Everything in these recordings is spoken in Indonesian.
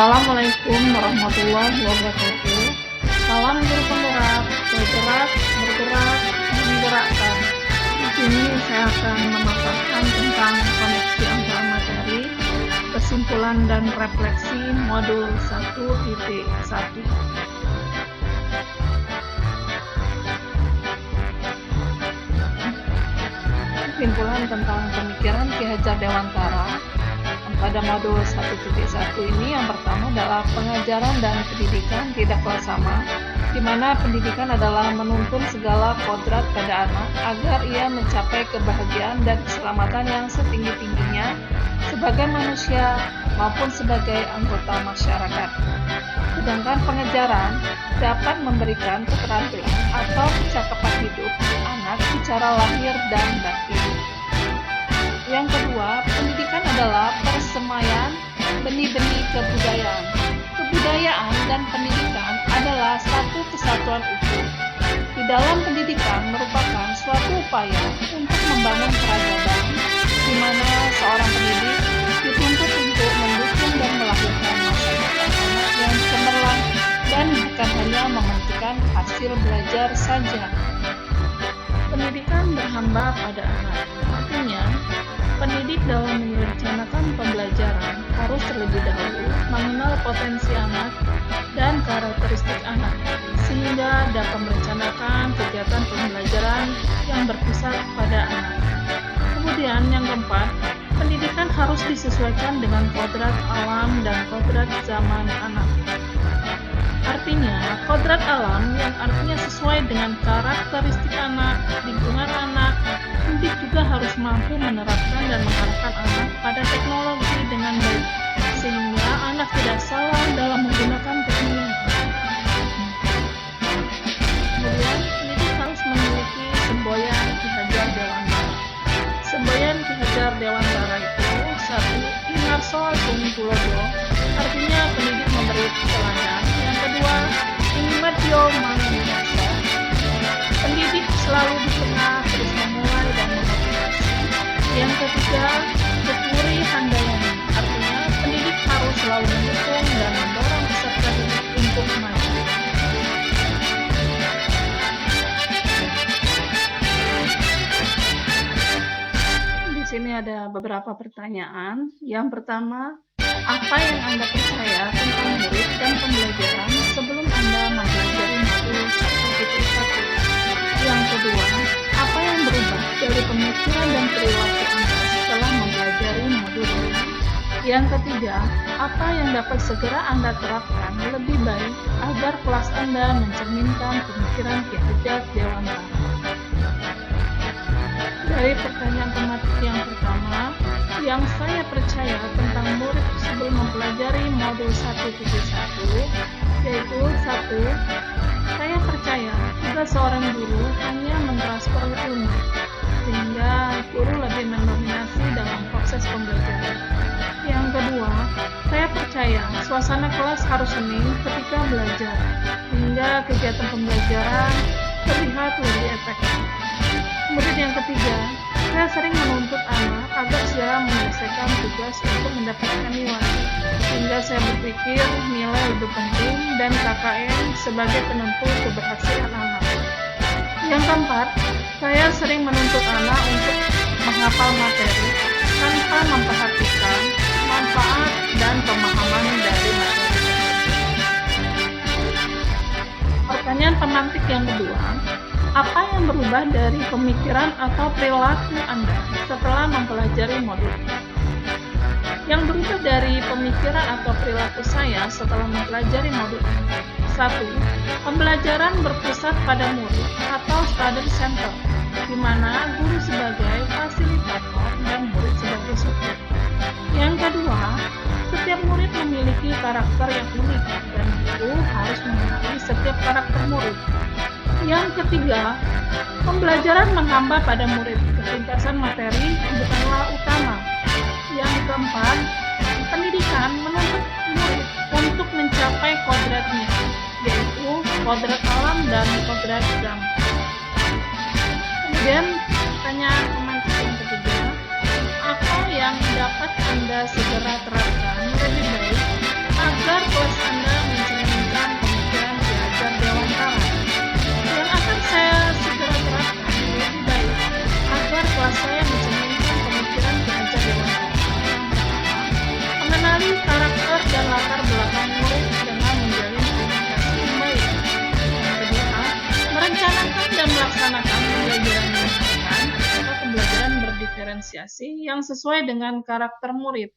Assalamualaikum warahmatullahi wabarakatuh. Salam guru penggerak, bergerak, bergerak, menggerakkan. Di sini saya akan memaparkan tentang koneksi antara materi, kesimpulan dan refleksi modul 1.1. Kesimpulan tentang pemikiran Ki Hajar Dewantara pada modul 1.1 ini yang pertama adalah pengajaran dan pendidikan tidaklah sama, di mana pendidikan adalah menuntun segala kodrat pada anak agar ia mencapai kebahagiaan dan keselamatan yang setinggi-tingginya sebagai manusia maupun sebagai anggota masyarakat. Sedangkan pengajaran dapat memberikan keterampilan atau kecakapan hidup anak secara lahir dan batin. Yang kedua, pendidikan adalah persemaian benih-benih kebudayaan. Kebudayaan dan pendidikan adalah satu kesatuan utuh. Di dalam pendidikan merupakan suatu upaya untuk membangun peradaban, di mana seorang pendidik dituntut untuk mendukung dan melahirkan masa depan anak yang cemerlang dan bukan hanya menghentikan hasil belajar saja. Pendidikan berhamba pada anak, artinya pendidik dalam merencanakan pembelajaran harus terlebih dahulu mengenal potensi anak dan karakteristik anak, sehingga dapat merencanakan kegiatan pembelajaran yang berpusat pada anak. Kemudian yang keempat, pendidikan harus disesuaikan dengan kodrat alam dan kodrat zaman anak. Artinya, kodrat alam yang artinya sesuai dengan karakteristik anak, lingkungan anak, pendidik juga harus mampu menerapkan dan mengarahkan anak pada teknologi dengan baik, sehingga anak tidak salah dalam menggunakan teknologi. Kemudian, pendidik harus memiliki semboyan Ki Hajar Dewantara. Semboyan Ki Hajar Dewantara itu 1. Inarso Sung Tulodo, artinya pendidik memberi teladan. Yang kedua, Inimadyo Mangunasa, pendidik selalu di tengah terus memulai dan memotivasi. Yang ketiga, Keturi Handayani, artinya pendidik harus selalu mendukung dan mendorong peserta didik untuk maju. Di sini ada beberapa pertanyaan. Yang pertama, apa yang Anda percaya tentang murid dan pembelajaran sebelum Anda mempelajari modul 1.1? Yang kedua, apa yang berubah dari pemikiran dan perilaku Anda setelah mempelajari modul ini? Yang ketiga, apa yang dapat segera Anda terapkan lebih baik agar kelas Anda mencerminkan pemikiran Ki Hajar Dewantara? Dari pertanyaan tematik yang pertama, yang saya percaya tentang murid sebelum mempelajari modul 1.1, yaitu 1. Saya percaya jika seorang guru hanya mentransfer ilmu, sehingga guru lebih mendominasi dalam proses pembelajaran. Yang kedua, saya percaya suasana kelas harus hening ketika belajar, sehingga kegiatan pembelajaran terlihat lebih efektif. Kemudian yang ketiga, saya sering menuntut anak agar segera menyelesaikan tugas untuk mendapatkan nilai, sehingga saya berpikir nilai lebih penting dan KKM sebagai penentu keberhasilan anak. Yang keempat, saya sering menuntut anak untuk menghafal materi tanpa memperhatikan manfaat dan pemahaman dari materi. Pertanyaan pemantik yang kedua, apa yang berubah dari pemikiran atau perilaku Anda setelah mempelajari modul ini? Yang berubah dari pemikiran atau perilaku saya setelah mempelajari modul ini. 1. Pembelajaran berpusat pada murid atau student center, di mana guru sebagai fasilitator dan murid sebagai subjek. Yang kedua, setiap murid memiliki karakter yang unik dan guru harus mengenali setiap karakter murid. Yang ketiga, pembelajaran menghamba pada murid, ketuntasan materi bukanlah utama. Yang keempat, pendidikan menuntut murid untuk mencapai kodratnya, yaitu kodrat alam dan kodrat zaman. Kemudian, pertanyaan pemantik yang ketiga, apa yang dapat Anda segera terapkan lebih baik agar latar belakang murid dengan menjalin komunikasi yang baik. Yang kedua, merencanakan dan melaksanakan pembelajaran menyenangkan atau pembelajaran berdiferensiasi yang sesuai dengan karakter murid.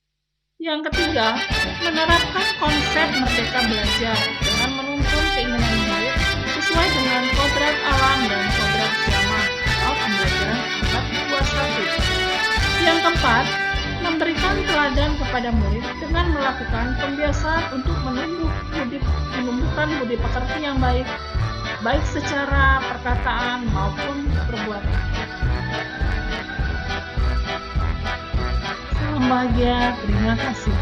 Yang ketiga, menerapkan konsep merdeka belajar dengan menuntun keinginan murid sesuai dengan kodrat alam dan kodrat zaman atau pembelajaran abad 21. Yang keempat, memberikan teladan kepada murid dengan melakukan pembiasaan untuk menumbuhkan budi pekerti yang baik, baik secara perkataan maupun perbuatan. Salam bahagia, terima kasih.